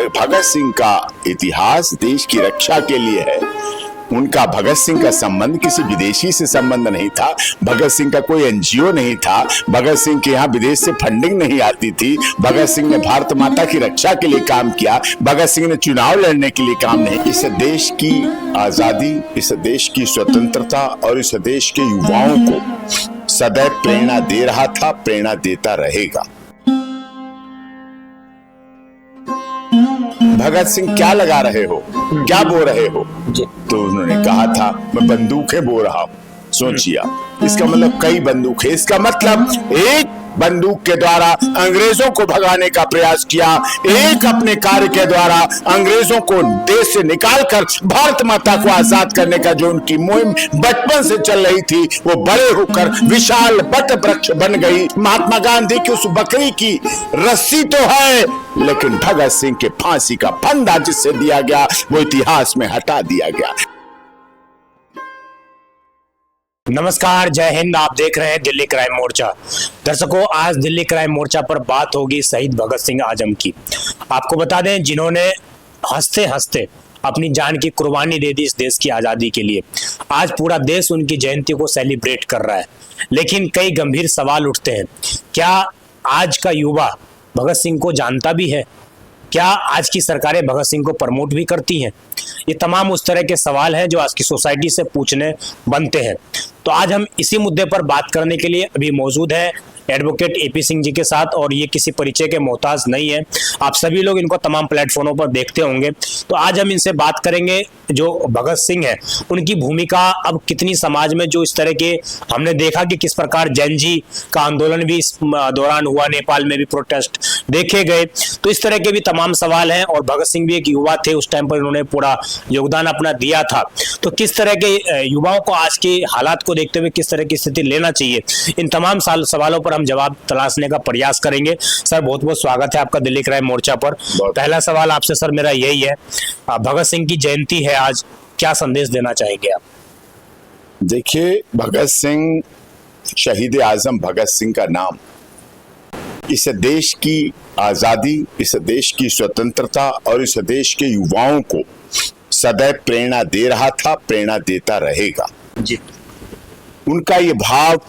भगत सिंह का इतिहास देश की रक्षा के लिए है। उनका भगत सिंह का संबंध किसी विदेशी से संबंध नहीं था। भगत सिंह का कोई एनजीओ नहीं था। भगत सिंह के यहाँ विदेश से फंडिंग नहीं आती थी। भगत सिंह ने भारत माता की रक्षा के लिए काम किया। भगत सिंह ने चुनाव लड़ने के लिए काम नहीं। इस देश की आजादी, इस देश की स्वतंत्रता और इस देश के युवाओं को सदैव प्रेरणा दे रहा था, प्रेरणा देता रहेगा। भगत सिंह क्या लगा रहे हो, क्या बो रहे हो? तो उन्होंने कहा था मैं बंदूकें बो रहा हूं। सोचिए, इसका मतलब कई बंदूक है। इसका मतलब एक बंदूक के द्वारा अंग्रेजों को भगाने का प्रयास किया, एक अपने कार्य के द्वारा अंग्रेजों को देश से निकालकर भारत माता को आजाद करने का जो उनकी मुहिम बचपन से चल रही थी, वो बड़े होकर विशाल वट वृक्ष बन गई। महात्मा गांधी की उस बकरी की रस्सी तो है, लेकिन भगत सिंह के फांसी का फंदा जिससे दिया गया वो इतिहास में हटा दिया गया। नमस्कार, जय हिंद। आप देख रहे हैं दिल्ली क्राइम मोर्चा। दर्शकों, आज दिल्ली क्राइम मोर्चा पर बात होगी शहीद भगत सिंह आजम की। आपको बता दें, जिन्होंने हंसते हंसते अपनी जान की कुर्बानी दे दी इस देश की आज़ादी के लिए। आज पूरा देश उनकी जयंती को सेलिब्रेट कर रहा है, लेकिन कई गंभीर सवाल उठते हैं। क्या आज का युवा भगत सिंह को जानता भी है? क्या आज की सरकारें भगत सिंह को प्रमोट भी करती हैं? ये तमाम उस तरह के सवाल हैं जो आज की सोसाइटी से पूछने बनते हैं। तो आज हम इसी मुद्दे पर बात करने के लिए अभी मौजूद हैं एडवोकेट एपी सिंह जी के साथ, और ये किसी परिचय के मोहताज नहीं है। आप सभी लोग इनको तमाम प्लेटफॉर्मों पर देखते होंगे। तो आज हम इनसे बात करेंगे जो भगत सिंह है, उनकी भूमिका अब कितनी समाज में, जो इस तरह के हमने देखा कि किस प्रकार जैन जी का आंदोलन भी इस दौरान हुआ, नेपाल में भी प्रोटेस्ट देखे गए। तो इस तरह के भी तमाम सवाल हैं। और भगत सिंह भी एक युवा थे, उस टाइम पर इन्होंने पूरा योगदान अपना दिया था। तो किस तरह के युवाओं को आज के हालात को देखते हुए किस तरह की स्थिति लेना चाहिए, इन तमाम सवालों पर हम जवाब तलाशने का प्रयास करेंगे। सर, बहुत बहुत स्वागत है आपका दिल्ली क्राइम मोर्चा पर। पहला सवाल आपसे सर मेरा यही है, भगत सिंह की जयंती है आज, क्या संदेश देना चाहेंगे आप? देखिए, भगत सिंह, शहीद आजम भगत सिंह का नाम इस देश की आजादी, इस देश की स्वतंत्रता और इस देश के युवाओं को सदैव प्रेरणा दे रहा था, प्रेरणा देता रहेगा जी। उनका ये भाव,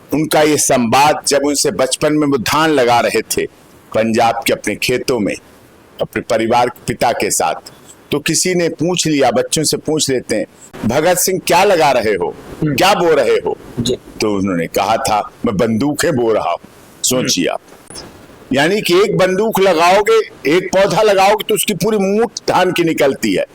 उनका ये संवाद जब उनसे बचपन में वो धान लगा रहे थे पंजाब के अपने खेतों में अपने परिवार के पिता के साथ, तो किसी ने पूछ लिया, बच्चों से पूछ लेते हैं, भगत सिंह क्या लगा रहे हो, क्या बो रहे हो? तो उन्होंने कहा था मैं बंदूकें बो रहा हूं। सोचिए आप, यानी कि एक बंदूक लगाओगे, एक पौधा लगाओगे तो उसकी पूरी मूठ धान की निकलती है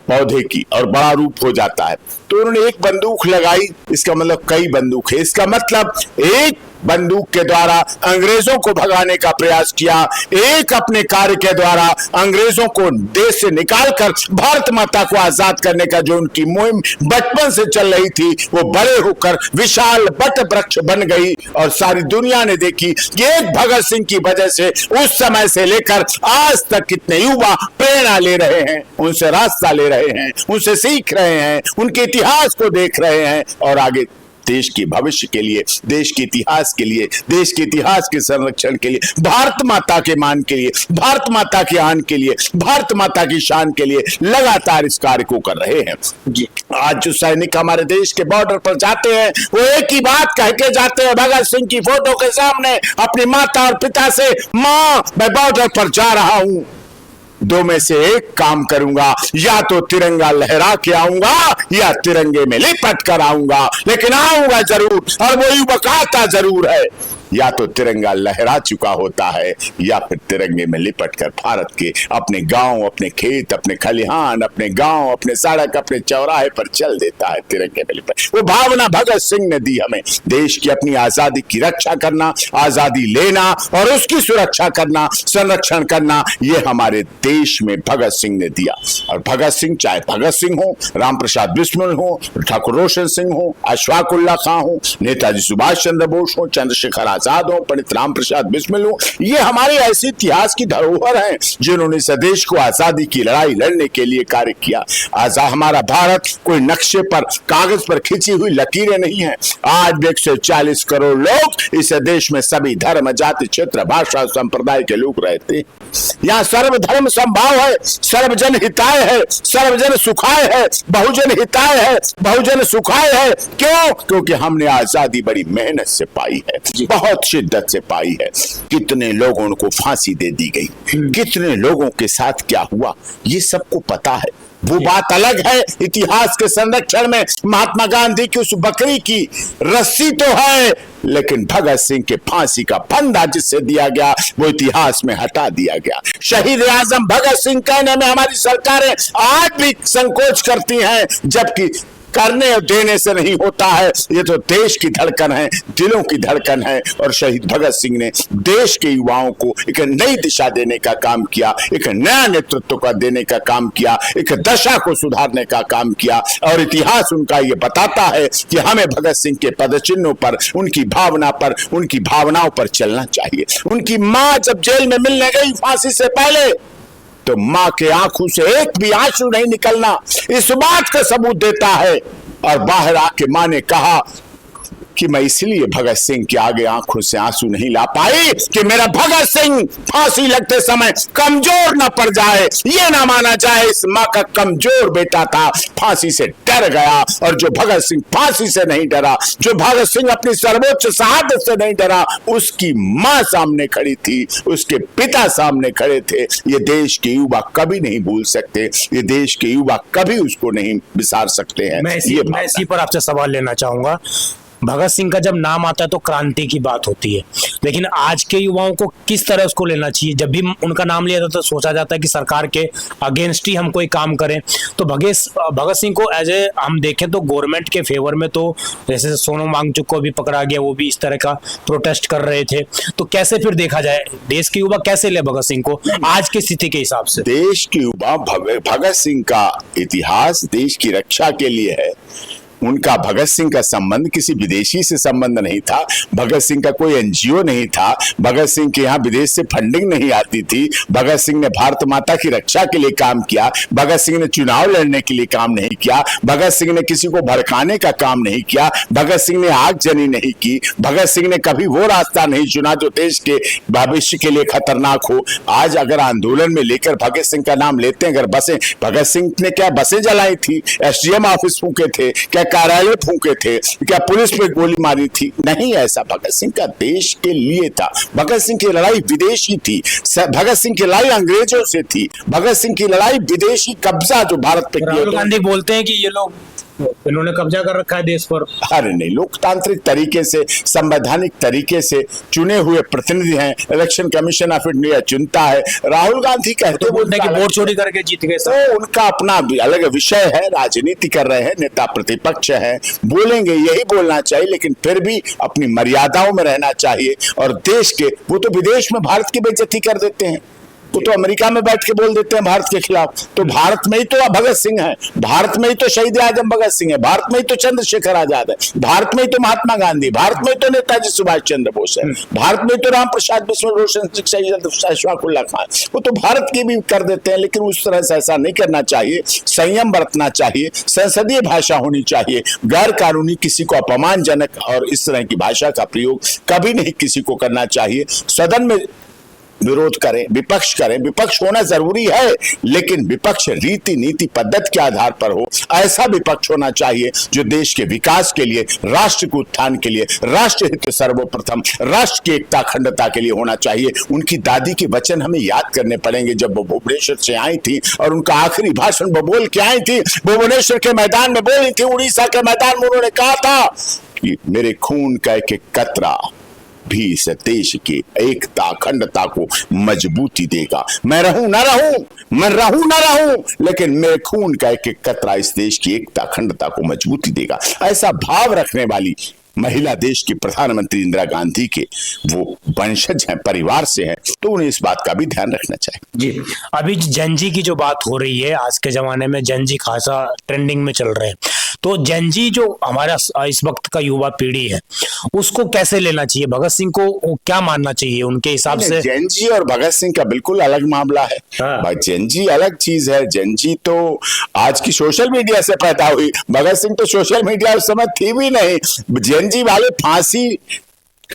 पौधे की, और बड़ा रूप हो जाता है। तो उन्होंने एक बंदूक लगाई, इसका मतलब कई बंदूक है। इसका मतलब एक बंदूक के द्वारा अंग्रेजों को भगाने का प्रयास किया, एक अपने कार्य के द्वारा अंग्रेजों को देश से निकालकर भारत माता को आजाद करने का जो उनकी मुहिम बचपन से चल रही थी, वो बड़े होकर विशाल वट वृक्ष बन गई। और सारी दुनिया ने देखी कि एक भगत सिंह की वजह से उस समय से लेकर आज तक कितने युवा प्रेरणा ले रहे हैं, उनसे रास्ता ले रहे हैं, उनसे सीख रहे हैं, उनके इतिहास को देख रहे हैं, और आगे देश के भविष्य के लिए, देश के इतिहास के लिए, देश के इतिहास के संरक्षण के लिए, भारत माता के मान के लिए, भारत माता के आन के लिए, भारत माता की शान के लिए लगातार इस कार्य को कर रहे हैं जी। आज जो सैनिक हमारे देश के बॉर्डर पर जाते हैं, वो एक ही बात कह के जाते हैं भगत सिंह की फोटो के सामने अपनी माता और पिता से, मां मैं बॉर्डर पर जा रहा हूं, दो में से एक काम करूंगा, या तो तिरंगा लहरा के आऊंगा या तिरंगे में लिपट कर आऊंगा, लेकिन आऊंगा जरूर। और वो युवक आता जरूर है, या तो तिरंगा लहरा चुका होता है या फिर तिरंगे में लिपट कर भारत के अपने गांव, अपने खेत, अपने खलिहान, अपने गांव, अपने सड़क, अपने चौराहे पर चल देता है तिरंगे में लिपट। वो भावना भगत सिंह ने दी हमें, देश की अपनी आजादी की रक्षा करना, आजादी लेना और उसकी सुरक्षा करना, संरक्षण करना, ये हमारे देश में भगत सिंह ने दिया। और भगत सिंह, चाहे भगत सिंह हो, राम प्रसाद बिस्मिल हो, ठाकुर रोशन सिंह हो, अशफाक उल्लाह खां हो, नेताजी सुभाष चंद्र बोस हो, चंद्रशेखर आजाद हो, पंडित राम प्रसाद बिस्मिल हो, ये हमारे ऐसे इतिहास की धरोहर हैं जिन्होंने इस देश को आजादी की लड़ाई लड़ने के लिए कार्य किया। आजाद हमारा भारत कोई नक्शे पर, कागज पर खींची हुई लकीरें नहीं है। आज भी 140 करोड़ लोग इस देश में सभी धर्म, जाति, क्षेत्र, भाषा, संप्रदाय के लोग रहते हैं। यहाँ सर्वधर्म संभाव है, सर्वजन हिताय है, सर्वजन सुखाय है, बहुजन हिताय है, बहुजन सुखाय है। क्यों? क्योंकि हमने आजादी बड़ी मेहनत से पाई है, बहुत शिद्दत से पाई है। कितने लोगों को फांसी दे दी गई, कितने लोगों के साथ क्या हुआ, ये सबको पता है। वो बात अलग है, इतिहास के संरक्षण में महात्मा गांधी की उस बकरी की रस्सी तो है, लेकिन भगत सिंह के फांसी का फंदा जिससे दिया गया वो इतिहास में हटा दिया गया। शहीद आजम भगत सिंह कहने में हमारी सरकारें आज भी संकोच करती हैं, जबकि करने और देने से नहीं होता है। ये तो देश की धड़कन है, दिलों की धड़कन है। और शहीद भगत सिंह ने देश के युवाओं को एक नई दिशा देने का काम किया, एक नया नेतृत्व का देने का काम किया, एक दशा को सुधारने का काम किया। और इतिहास उनका ये बताता है कि हमें भगत सिंह के पदचिन्हों पर, उनकी भावना पर, उनकी भावनाओं पर चलना चाहिए। उनकी मां जब जेल में मिलने गई फांसी से पहले, तो मां के आंखों से एक भी आंसू नहीं निकलना इस बात का सबूत देता है। और बाहर आके मां ने कहा कि मैं इसलिए भगत सिंह के आगे आंखों से आंसू नहीं ला पाई कि मेरा भगत सिंह फांसी लगते समय कमजोर ना पड़ जाए, ये ना माना जाए इस मां का कमजोर बेटा था, फांसी से डर गया। और जो भगत सिंह फांसी से नहीं डरा, जो भगत सिंह अपनी सर्वोच्च शहादत से नहीं डरा, उसकी मां सामने खड़ी थी, उसके पिता सामने खड़े थे। ये देश के युवा कभी नहीं भूल सकते, ये देश के युवा कभी उसको नहीं विसार सकते हैं। मैं इसी पर आपसे सवाल लेना चाहूंगा। भगत सिंह का जब नाम आता है तो क्रांति की बात होती है, लेकिन आज के युवाओं को किस तरह उसको लेना चाहिए? जब भी उनका नाम लिया जाता है तो सोचा जाता है कि सरकार के अगेंस्ट ही हम कोई काम करें। तो भगत सिंह को एज ए हम देखें तो गवर्नमेंट के फेवर में, तो जैसे सोनम वांगचुक को भी पकड़ा गया, वो भी इस तरह का प्रोटेस्ट कर रहे थे। तो कैसे फिर देखा जाए, देश के युवा कैसे ले भगत सिंह को आज की स्थिति के हिसाब से? देश के युवा भगत सिंह का इतिहास देश की रक्षा के लिए है। उनका भगत सिंह का संबंध किसी विदेशी से संबंध नहीं था, भगत सिंह का कोई एनजीओ नहीं था, भगत सिंह के यहाँ विदेश से फंडिंग नहीं आती थी। भगत सिंह ने भारत माता की रक्षा के लिए काम किया, भगत सिंह ने चुनाव लड़ने के लिए काम नहीं किया, भगत सिंह ने किसी को भड़काने का काम नहीं किया, भगत सिंह ने आगजनी नहीं की, भगत सिंह ने कभी वो रास्ता नहीं चुना जो देश के भविष्य के लिए खतरनाक हो। आज अगर आंदोलन में लेकर भगत सिंह का नाम लेते हैं, अगर बसें, भगत सिंह ने क्या बसें जलाई थी, एसडीएम ऑफिस फूके थे, क्या कार्यालय फूके थे, क्या पुलिस पे गोली मारी थी? नहीं, ऐसा भगत सिंह का देश के लिए था। भगत सिंह की लड़ाई विदेशी थी, भगत सिंह की लड़ाई अंग्रेजों से थी, भगत सिंह की लड़ाई विदेशी कब्जा जो भारत पे किया। राहुल गांधी बोलते हैं कि ये लोग, इन्होंने कब्जा कर रखा है देश पर। अरे नहीं, लोकतांत्रिक तरीके से, संवैधानिक तरीके से चुने हुए प्रतिनिधि हैं, इलेक्शन कमीशन ऑफ इंडिया चुनता है। राहुल गांधी कहते बोलते हैं कि वोट चोरी करके जीत गए, तो उनका अपना अलग विषय है, राजनीति कर रहे हैं, नेता प्रतिपक्ष है, बोलेंगे, यही बोलना चाहिए, लेकिन फिर भी अपनी मर्यादाओं में रहना चाहिए। और देश के, वो तो विदेश में भारत की बेइज्जती कर देते हैं, वो तो अमेरिका में बैठ के बोल देते हैं भारत के खिलाफ। तो भारत में ही तो भगत सिंह है, भारत में ही तो शहीद आजम भगत सिंह है, भारत में ही तो चंद्रशेखर आजाद है, भारत में ही तो महात्मा गांधी, भारत में ही तो नेताजी सुभाष चंद्र बोस है, भारत में ही तो राम प्रसाद बिस्मिल, रोशन अशफाकुल्लाह खान, वो तो भारत की भी कर देते हैं। लेकिन उस तरह से ऐसा नहीं करना चाहिए, संयम बरतना चाहिए, संसदीय भाषा होनी चाहिए, गैर कानूनी, किसी को अपमानजनक और इस तरह की भाषा का प्रयोग कभी नहीं किसी को करना चाहिए। सदन में विरोध करें, विपक्ष करें, विपक्ष होना जरूरी है, लेकिन विपक्ष रीति नीति पद्धति के आधार पर हो। ऐसा विपक्ष होना चाहिए जो देश के विकास के लिए, राष्ट्र के उत्थान के लिए, राष्ट्र हित सर्वप्रथम, राष्ट्र की एकता अखंडता के लिए होना चाहिए। उनकी दादी के वचन हमें याद करने पड़ेंगे जब वो भुवनेश्वर से आई थी और उनका आखिरी भाषण वो बोल के आई थी, भुवनेश्वर के मैदान में बोली थी, उड़ीसा के मैदान में उन्होंने कहा था कि मेरे खून का एक कतरा भी इस देश की एकता अखंडता को मजबूती देगा। मैं रहूं ना रहूं, मैं रहूं ना रहूं, लेकिन मेरे खून का एक एक कतरा इस देश की एकता अखंडता को मजबूती देगा। ऐसा भाव रखने वाली महिला देश की प्रधानमंत्री इंदिरा गांधी के वो वंशज हैं, परिवार से हैं, तो उन्हें इस बात का भी ध्यान रखना चाहिए। जी, अभी जेनजी की जो बात हो रही है, आज के जमाने में जेनजी खासा ट्रेंडिंग में चल रहे हैं, तो जेनजी जो हमारा इस वक्त का युवा पीढ़ी है, उसको कैसे लेना चाहिए? भगत सिंह को क्या मानना चाहिए उनके हिसाब से? जेनजी और भगत सिंह का बिल्कुल अलग मामला है। हाँ। भाई जेनजी अलग चीज है। जेनजी तो आज की सोशल मीडिया से पैदा हुई, भगत सिंह तो सोशल मीडिया उस समय थी भी नहीं। जेनजी वाले फांसी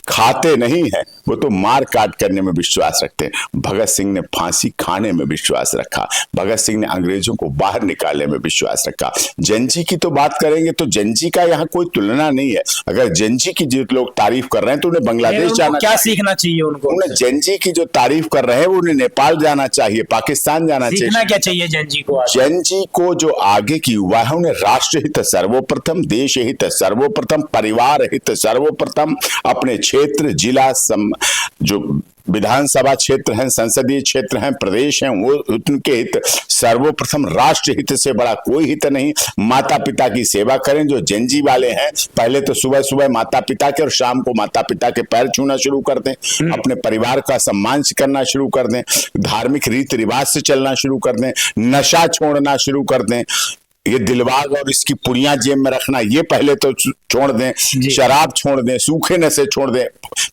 खाते नहीं है, वो तो मार काट करने में विश्वास रखते हैं। भगत सिंह ने फांसी खाने में विश्वास रखा, भगत सिंह ने अंग्रेजों को बाहर निकालने में विश्वास रखा। जेनजी की तो बात करेंगे तो जेनजी का यहाँ कोई तुलना नहीं है। अगर जेनजी की जो लोग तारीफ कर रहे हैं तो उन्हें बांग्लादेश जाना, क्या सीखना चाहिए उनको? उन्हें जेनजी की जो तारीफ कर रहे हैं उन्हें नेपाल जाना चाहिए, पाकिस्तान जाना चाहिए। सीखना क्या चाहिए जेनजी को? जेनजी को जो आगे की युवा है उन्हें राष्ट्र हित सर्वप्रथम, देश हित सर्वप्रथम, परिवार हित सर्वप्रथम, अपने क्षेत्र, जिला, जो विधानसभा क्षेत्र हैं, संसदीय क्षेत्र हैं, प्रदेश हैं, वो उनके हित सर्वप्रथम, राष्ट्र हित से बड़ा कोई हित नहीं। माता पिता की सेवा करें। जो जेनजी वाले हैं पहले तो सुबह सुबह माता पिता के और शाम को माता पिता के पैर छूना शुरू कर दें, अपने परिवार का सम्मान करना शुरू कर दें, धार्मिक रीति रिवाज से चलना शुरू कर दें, नशा छोड़ना शुरू कर दें, ये दिलबाग और इसकी पुड़ियां जेब में रखना ये पहले तो छोड़ दें, शराब छोड़ दें, सूखे नशे छोड़ दें।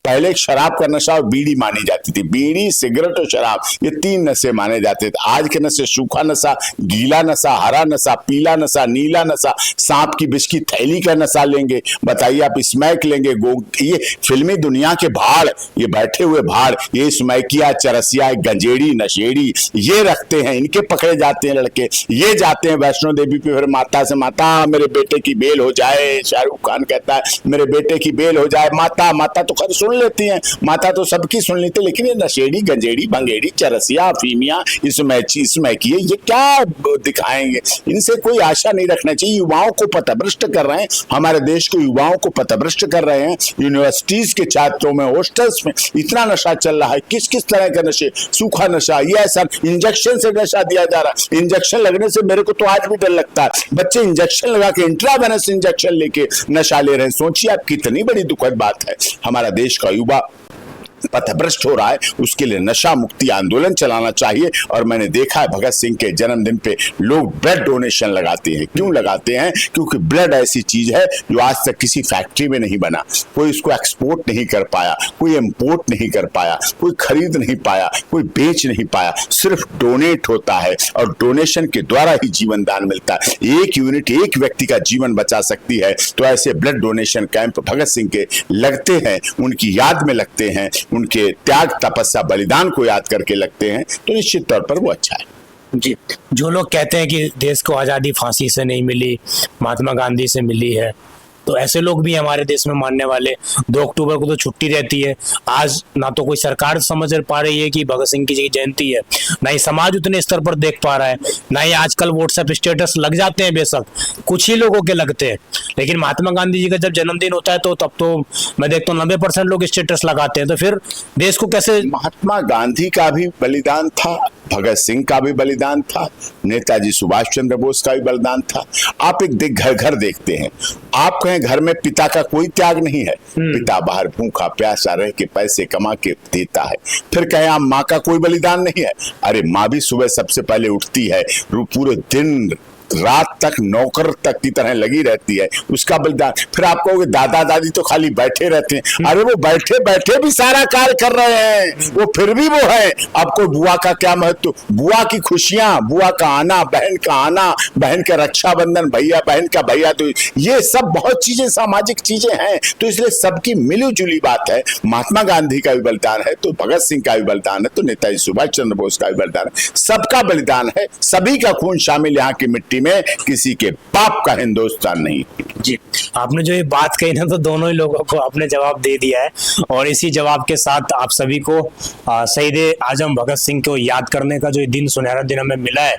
पहले शराब का नशा और बीड़ी मानी जाती थी, बीड़ी, सिगरेट और शराब, ये 3 नशे माने जाते थे। आज के नशे सूखा नशा, गीला नशा, हरा नशा, पीला नशा, नीला नशा, सांप की विष की थैली का नशा लेंगे, बताइए आप, स्मैक लेंगे, ये फिल्मी दुनिया के भाड़, ये बैठे हुए भाड़, ये स्मैकिया, चरसिया, गंजेड़ी, नशेड़ी, ये रखते हैं, इनके पकड़े जाते हैं लड़के। ये जाते हैं वैष्णो देवी पे, फिर माता से, माता मेरे बेटे की बेल हो जाए। शाहरुख खान कहता है मेरे बेटे की बेल हो जाए। माता, माता तो खैर सुन लेती हैं, माता तो सबकी सुन लेती है, लेकिन ये नशेड़ी, गंजेड़ी, भंगेड़ी, चरसिया, फीमिया, स्मैकिए, ये क्या दिखाएंगे? इनसे कोई आशा नहीं रखना चाहिए। युवाओं को पथभ्रष्ट कर रहे हैं, हमारे देश के युवाओं को पथभ्रष्ट कर रहे हैं। यूनिवर्सिटीज के छात्रों में, हॉस्टल्स में इतना नशा चल रहा है, किस किस तरह का नशे, सूखा नशा, ये ऐसा इंजेक्शन से नशा दिया जा रहा है। इंजेक्शन लगने से मेरे को तो आज भी डर लगता है, बच्चे इंजेक्शन लगा के, इंट्रावेनस इंजेक्शन लेके नशा ले रहे हैं। सोचिए आप, कितनी बड़ी दुखद बात है। हमारा देश का युवा पथभ्रष्ट हो रहा है, उसके लिए नशा मुक्ति आंदोलन चलाना चाहिए। और मैंने देखा है भगत सिंह के जन्मदिन पे लोग ब्लड डोनेशन लगाते हैं। क्यों लगाते हैं? क्योंकि ब्लड ऐसी चीज है जो आज तक किसी फैक्ट्री में नहीं बना, कोई उसको एक्सपोर्ट नहीं कर पाया, कोई इंपोर्ट नहीं कर पाया, कोई खरीद नहीं पाया, कोई बेच नहीं पाया, सिर्फ डोनेट होता है और डोनेशन के द्वारा ही जीवन दान मिलता है। एक यूनिट एक व्यक्ति का जीवन बचा सकती है। तो ऐसे blood donation camp Bhagat Singh के लगते हैं, उनकी याद में लगते हैं, उनके त्याग, तपस्या, बलिदान को याद करके लगते हैं, तो निश्चित तौर पर वो अच्छा है। जी, जो लोग कहते हैं कि देश को आज़ादी फांसी से नहीं मिली, महात्मा गांधी से मिली है, तो ऐसे लोग भी हमारे देश में मानने वाले। 2 अक्टूबर को तो छुट्टी रहती है। आज ना तो कोई सरकार समझ पा रही है कि भगत सिंह की जयंती है, ना ही समाज उतने स्तर पर देख पा रहा है, ना ही आजकल व्हाट्सएप स्टेटस लग जाते हैं, बेशक कुछ ही लोगों के लगते हैं, लेकिन महात्मा गांधी जी का जब जन्मदिन होता है तो तब तो मैं देखता हूँ 90% लोग स्टेटस लगाते हैं। तो फिर देश को कैसे? महात्मा गांधी का भी बलिदान था, भगत सिंह का भी बलिदान था, नेताजी सुभाष चंद्र बोस का भी बलिदान था। आप एक घर घर देखते हैं, आप कहें घर में पिता का कोई त्याग नहीं है, पिता बाहर भूखा प्यासा रह के पैसे कमा के देता है। फिर कहें आप माँ का कोई बलिदान नहीं है, अरे माँ भी सुबह सबसे पहले उठती है, पूरे दिन रात तक नौकर तक की तरह लगी रहती है, उसका बलिदान। फिर आप कहोगे दादा दादी तो खाली बैठे रहते हैं, अरे वो बैठे बैठे भी सारा कार्य कर रहे हैं, वो फिर भी वो है। आपको बुआ का क्या महत्व, बुआ की खुशियां, बुआ का आना, बहन का आना, बहन का रक्षाबंधन, भैया बहन का भैया, तो ये सब बहुत चीजें सामाजिक चीजें हैं। तो इसलिए सबकी मिली जुली बात है। महात्मा गांधी का भी बलिदान है, तो भगत सिंह का भी बलिदान है, तो नेताजी सुभाष चंद्र बोस का भी बलिदान है, सबका बलिदान है, सभी का खून शामिल यहाँ की मिट्टी में, किसी के बाप का हिंदुस्तान नहीं। जी, आपने जो ये बात कही ना, तो दोनों ही लोगों को आपने जवाब दे दिया है। और इसी जवाब के साथ आप सभी को शहीद आजम भगत सिंह को याद करने का जो दिन, सुनहरा दिन हमें मिला है,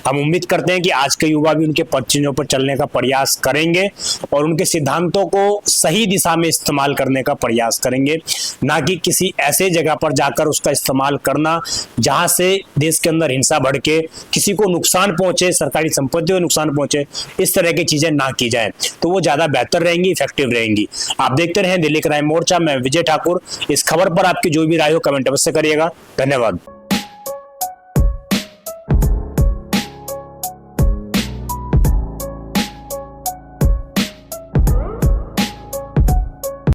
हम उम्मीद करते हैं कि आज के युवा भी उनके पद चिन्हों पर चलने का प्रयास करेंगे और उनके सिद्धांतों को सही दिशा में इस्तेमाल करने का प्रयास करेंगे, ना कि किसी ऐसे जगह पर जाकर उसका इस्तेमाल करना जहां से देश के अंदर हिंसा भड़के, किसी को नुकसान पहुंचे, सरकारी संपत्ति होते हुए नुकसान पहुंचे, इस तरह की चीजें ना की जाए तो वो ज्यादा बेहतर रहेंगी, इफेक्टिव रहेंगी। आप देखते रहें दिल्ली क्राइम मोर्चा। मैं विजय ठाकुर। इस खबर पर आपकी जो भी राय हो कमेंट अवश्य करिएगा। धन्यवाद।